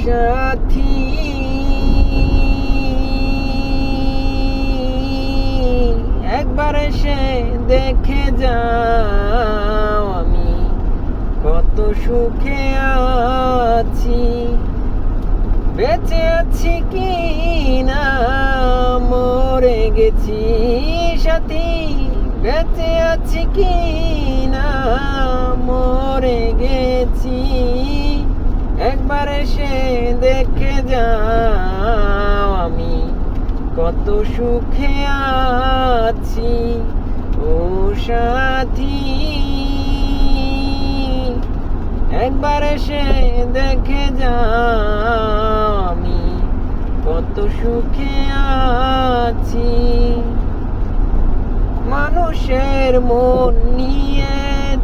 সাথী একবার এসে দেখে যাও আমি কত সুখে আছি, বেঁচে আছি কি না মরে গেছি সাথী, বেঁচে আছি কি না মরে গেছি, একবার এসে দেখে যাও আমি কত সুখে আছি ও সাথী, একবার এসে দেখে যাও আমি কত সুখে আছি। মানুষের মন নিয়ে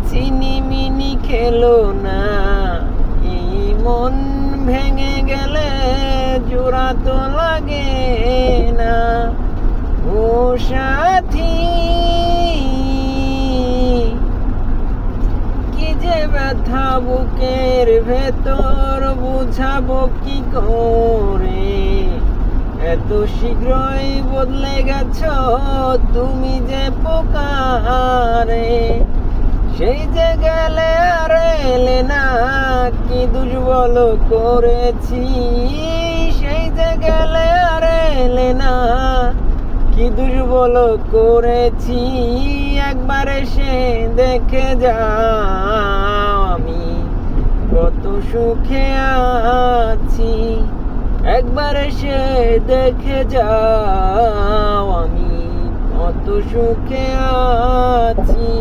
চিনিমিনি খেলো না, এই মন ভেঙে গেলে জোড়া তো লাগে না ও সাথী, কি যে ব্যথা বুকের ভেতর বুঝাবো কি করে, এত শীঘ্রই বদলে গেছো তুমি যে পোকারে, সেই যে গেলে আর এলে না কি দুর্বল করেছি, সেই যে গেলে আর এলে না কি দুর্বল করেছি, একবার এসে দেখে যাও আমি কত সুখে আছি, একবার এসে দেখে যাও আমি কত সুখে আছি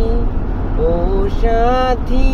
ও সাথী।